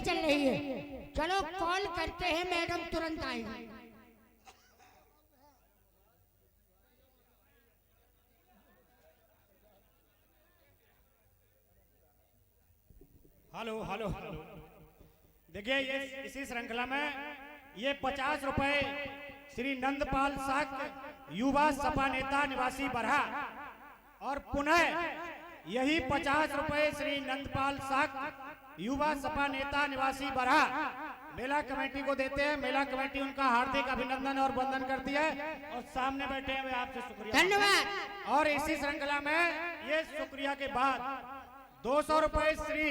चल रही है। चलो कॉल करते हैं, मैडम तुरंत आएगी। Hello hello hello. देखिए ये इसी श्रृंखला में ये 50 रुपए श्री नंदपाल साक युवा सपा नेता निवासी बरहा और पुनः यही 50 रुपए श्री नंदपाल साक युवा सपा नेता निवासी बरहा मेला कमेटी को देते हैं। मेला कमेटी उनका हार्दिक अभिनंदन और वंदन करती है और सामने बैठे हुए आपसे शुक्रिया, धन्यवाद। और इसी श्रृंखला में ये शुक्रिया के बाद 200 रुपए श्री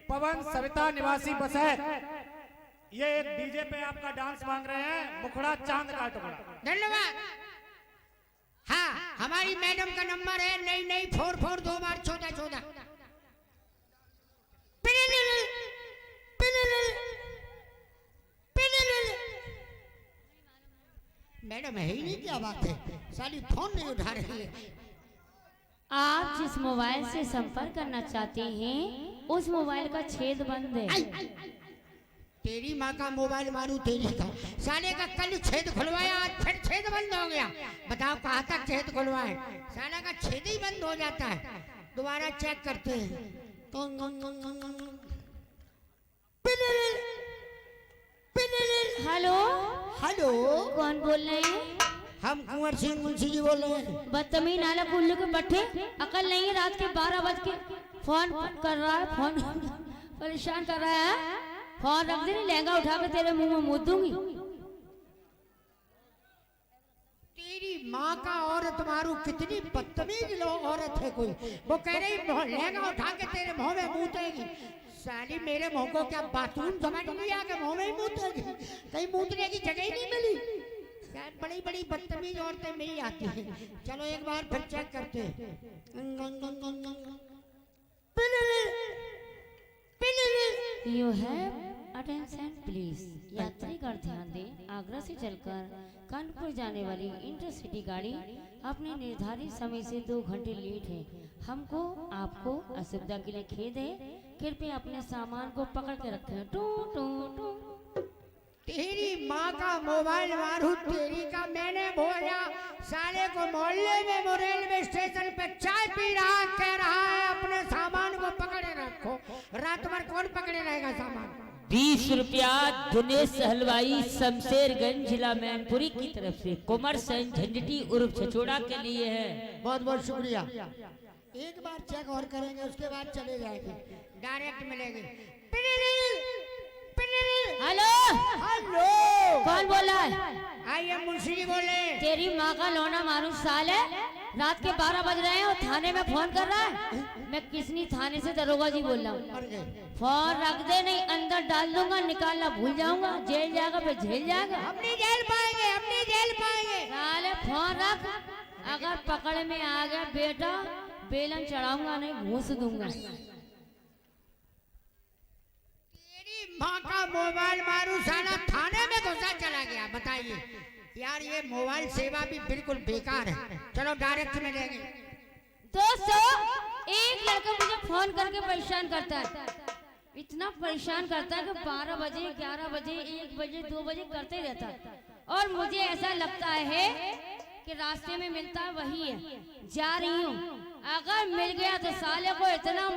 पवन सविता निवासी बसैत, ये एक डीजे पे आपका डांस मांग रहे हैं, मुखड़ा चांद का टुकड़ा। धन्यवाद। हाँ, हमारी मैडम का नंबर है 9944 बार 1414। मैडम है ही नहीं, क्या बात है, साली फोन नहीं उठा रही है। आप जिस मोबाइल से संपर्क करना चाहते हैं उस मोबाइल का छेद बंद है। तेरी माँ का मोबाइल मारू तेरी का, साले का कल छेद खुलवाया, आज फिर छेद बंद हो गया। बताओ कहाँ तक छेद खुलवाए, साला का छेद ही बंद हो जाता है। दोबारा चेक करते हैं। हेलो हेलो, कौन बोल रहे हैं? हम कुंवर सिंह मुंशी जी बोल रहे हैं। बदतमीज नाला कुल्लू के पट्टे, अकल नहीं है, रात के 12 बज के फोन कर रहा है, फोन परेशान कर रहा है। फोन रख दे, लहंगा उठा के तेरे मुंह में मुँह दूंगी। तेरी माँ का औरत मारू, कितनी बदतमीज लोग औरत है कोई। वो कह रही लहंगा उठा के तेरे मुंह में मूतेगी। साली मेरे मुंह को क्या बाथरूम समझ नहीं आ के मुंह में ही मूतेगी, कहीं मूतने की जगह ही नहीं मिली। शायद बड़ी बड़ी बदतमीज औरतें नहीं आती हैं। चलो एक बार फिर चेक करते हैं। You have attention please. यात्रीगण ध्यान दें, आगरा से चलकर कानपुर जाने वाली इंटरसिटी गाड़ी अपने निर्धारित समय से 2 घंटे लेट है। हमको आपको असुविधा के लिए खेद है, कृपया अपने सामान को पकड़ के रखें। Two two two. तेरी माँ का मोबाइल मारू, तेरी का मैंने बोला साले को मोहल्ले में रेलवे स्टेशन पे चाय पी रहा, कह रहा है अपने सामान को पकड़े रखो। रात भर कौन पकड़े रहेगा सामान? 20 रुपया दिनेश हलवाई शमशेरगंज जिला मैनपुरी की तरफ से कुमार सेन झंझटी उर्फ छछोड़ा के लिए है। बहुत बहुत शुक्रिया। एक बार चेक और करेंगे, उसके बाद चले जाएंगे, डायरेक्ट मिलेंगे। हेलो हेलो, कौन बोल रहा है? आइए मुंशी जी बोले। तेरी माँ का लौना मारू साले, रात के 12 बज रहे हैं और थाने में फोन कर रहा है। मैं किसनी थाने से दरोगा जी बोल रहा हूँ। फोन रख दे, नहीं अंदर डाल दूंगा, निकालना भूल जाऊंगा, जेल जाएगा, फिर जेल जाएगा। अपनी जेल पाएंगे, अपनी जेल पाएंगे। साले फोन रख, अगर पकड़ में आ गया बेटा बेलन चढ़ाऊंगा, नहीं घूस दूंगा। माँ का मोबाइल मारू, साला थाने में घुसा चला गया। बताइए यार, ये मोबाइल सेवा भी बिल्कुल बेकार है। चलो डायरेक्ट मिलेंगे। दोस्तों, एक लड़का मुझे फोन करके परेशान करता है, इतना परेशान करता है कि 12 बजे 11 बजे 1 बजे 2 बजे करते रहता है। और मुझे ऐसा लगता है कि रास्ते में मिलता है वही है। जा रही हूँ, अगर मिल गया तो साले को इतना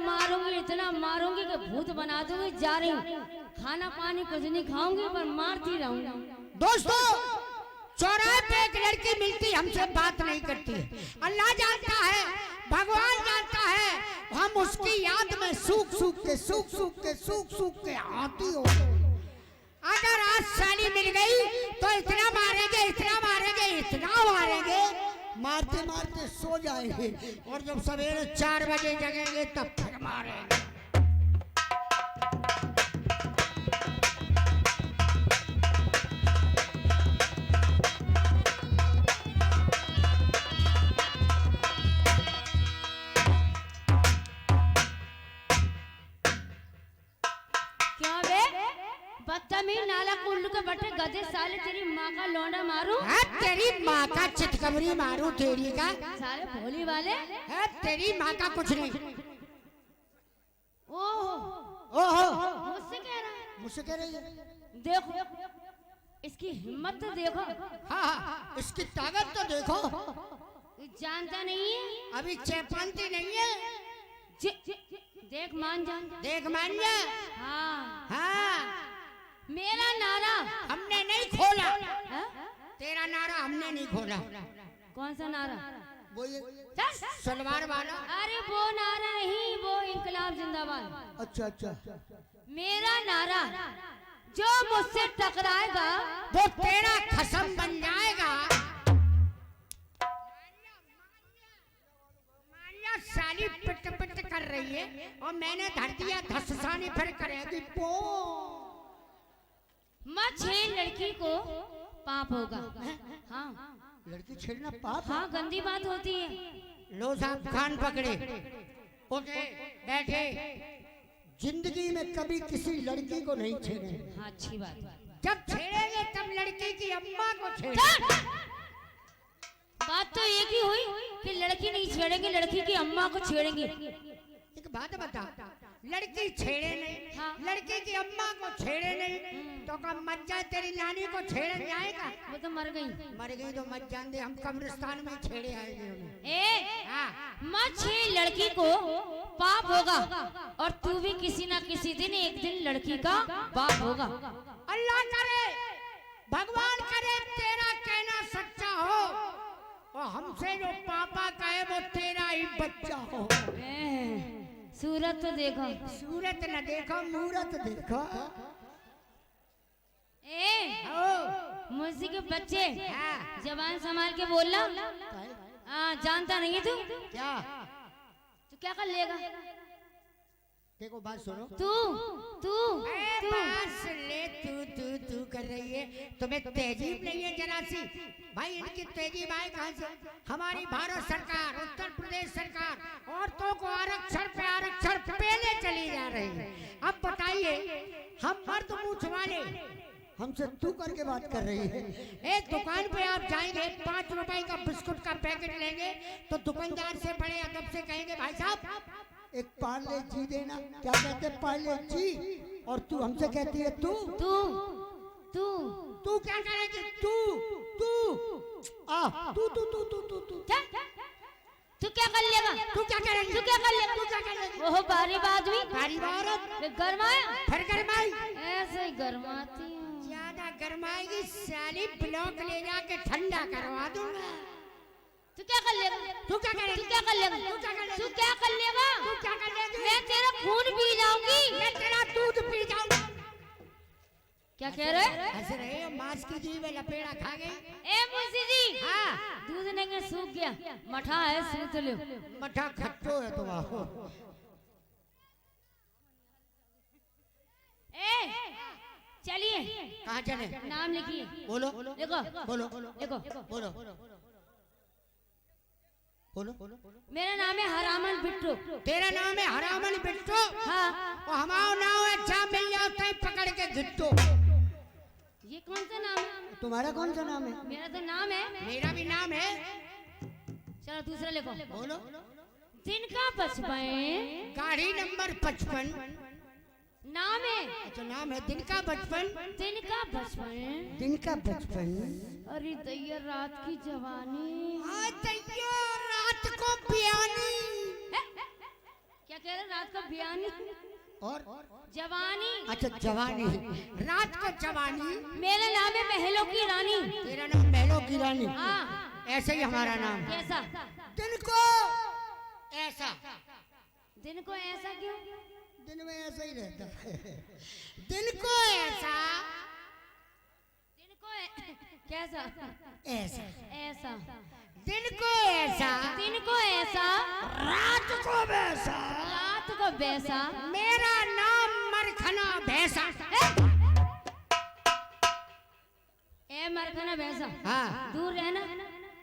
मारूंगी कि भूत बना दूंगी। जा रही हूँ, खाना पानी कुछ नहीं खाऊंगी, पर मारती रहूंगी। दोस्तों, चौराहे पे एक लड़की मिलती, हमसे बात नहीं करती है। अल्लाह जानता है, भगवान जानता है, हम उसकी याद में सूख सूख के आती हो। अगर आज साली मिल गई तो इतना मारेंगे, मारते मारते सो जाएंगे, और जब सवेरे 4 बजे जगेंगे तब फिर मारेंगे। बदतमीज नाला कुल्लू के बटे गधे साले, तेरी माँ का लौंडा मारू। तेरी माँ का चितकबरी मारू, तेरी का साले भोली वाले। तेरी माँ का कुछ नहीं। ओहो ओहो, मुझसे कह रहा है? मुझसे कह रही है? देखो इसकी हिम्मत तो देखो। हाँ हाँ, इसकी ताकत तो देखो। जानता नहीं है, अभी चेपानती नहीं है। देख मान जा, देख मान जा। हाँ हाँ, मेरा नारा हमने नहीं खोला। है? तेरा नारा हमने नहीं खोला। कौन सा नारा? वो ये सलवार वाला। अरे वो नारा नहीं, वो इंकलाब जिंदाबाद। अच्छा अच्छा, मेरा नारा जो मुझसे टकराएगा वो तेरा खसम बन जाएगा। मारिया साली पिट पिट कर रही है और मैंने धर दिया धससानी, फिर करेगी पो। मैं छह लड़की को पाप होगा। हाँ लड़की छेड़ना पाप? हाँ गंदी बात होती है। लो साहब कान पकड़े, उठे बैठे। जिंदगी में कभी किसी लड़की को नहीं छेड़े। हाँ अच्छी बात। जब छेड़ेंगे तब लड़की की अम्मा को छेड़ेंगे। बात तो एक ही हुई कि लड़की नहीं छेड़ेंगे, लड़की की अम्मा को छेड़ेंगे। एक बात बता, लड़की छेड़े नहीं, हाँ। लड़की की अम्मा को छेड़े नहीं तो कब मत जाए तेरी नानी को छेड़े जाएगा? वो तो मर गई। मर गई तो मत जान दे, हम कब्रिस्तान में छेड़े आएंगे उन्हें। ए हाँ। माँ छह लड़की को पाप होगा और तू भी किसी ना किसी दिन एक दिन लड़की का बाप होगा। अल्लाह करे, भगवान करे तेरा कहना सच्चा हो और हमसे जो पापा कहे वो तेरा ही बच्चा हो। सूरत तो देखो। सूरत न देखो, मूरत देखो। मुझसे के बच्चे हाँ। जबान संभाल के बोलना। हाँ जानता नहीं है तू? क्या? तू क्या कर लेगा? देखो बात सुनो। तू तू तू बस ले, तू कर रही है। तुम्हें तहजीब नहीं है जरा सी? भाई इनकी तहजीब आए कहाँ से? हमारी भारत सरकार, उत्तर प्रदेश सरकार औरतों को आरक्षण पे आरक्षण पहले चली जा रही है। अब बताइए, हम मर्द मूछ वाले हमसे तू करके बात कर रही है। एक दुकान पे आप जाएंगे, 5 रुपए का बिस्कुट का पैकेट लेंगे तो दुकानदार से बड़े अदब से कहेंगे भाई साहब एक पार्ले जी देना। क्या कहते हैं? पार्ले जी। और तू हमसे कहती है तू तू तू तू क्या करेगी? तू तू आ तू तू तू तू तू तू तू क्या कर लेगा? तू क्या करेगी? तू क्या कर लेगा? तू क्या करेगी? ओह बारी आदमी, बारी औरत गरमाया फिर गरमाई। ऐसे ही गरमाती हूँ। ज्यादा गरमाएगी साली, ब्लॉक ले जाके ठंडा करवा दूंगा। तू क्या कर लेगा? तू क्या करेगी? तू क्या कर लेगा? तू क्या करेगी? तू क्या कर लेगा? तू क्या कर लेगी? मैं तेरा खून पी जाऊंगी। मैं तेरा दूध पी जाऊंगा। क्या कह रहे? ऐसे रहे मांस की जीभ में लपेड़ा खा गई। ए मुंशी जी, हाँ। दूध नहीं सूख गया, मठा है सूत लो। मठा खट्टो है तुम्हारा। ए चलिए कहाँ चले? नाम लिखिए। बोलो देखो बोलो देखो बोलो बोलो। मेरा नाम है हरामन बिट्टू। तेरा नाम है हरामन बिट्टू? हाँ। और हमारा नाम है जा मिल जाओ तई पकड़ के गिट्टू। ये कौन सा नाम है? तुम्हारा कौन सा नाम है? मेरा तो नाम है। मेरा भी नाम है। चलो दूसरा लिखो। बोलो। दिन का 55, गाड़ी नंबर 55। नाम है। अच्छा नाम है दिन का 55। दिन का 55। दिन का 55। अरे दैया रात की जवानी। दैया रात को बियानी। क्या कह रहे? रात को बियानी और जवानी। अच्छा जवानी, रात को जवानी। मेरा नाम है महलों की रानी। तेरा नाम महलों की रानी? हाँ। ऐसे ही हमारा नाम। कैसा? दिन को ऐसा। दिन को ऐसा क्यों? दिन में ऐसा ही रहता है। दिन को ऐसा। दिन को कैसा? ऐसा ऐसा। दिन को ऐसा। दिन को ऐसा, रात को वैसा। रात को वैसा। मेरा नाम मरखना भैंसा। ए मरखना भैंसा। हाँ। दूर रहना।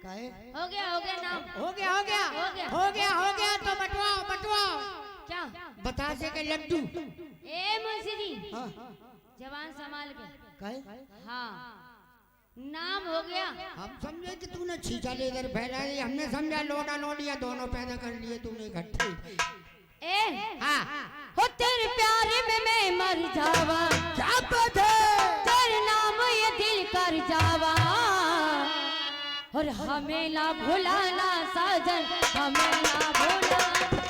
काहे? हो गया नाम। हो गया हो गया हो गया। हो गया हो गया तो बटवाओ बटवाओ। क्या? बतासे के लड्डू। ए मुंशी जी, हाँ। जवान संभाल के। काहे? हाँ नाम हो गया। हम समझे कि तूने छींचा लेकर फैला दी, हमने समझा लोडा लोडिया दोनों पैदा कर लिए तूने इकट्ठे। ए हाँ। हो तेरे प्यारे में मैं मर जावा। क्या और हमें ना भुलाना साजन, हमें ना भुलाना।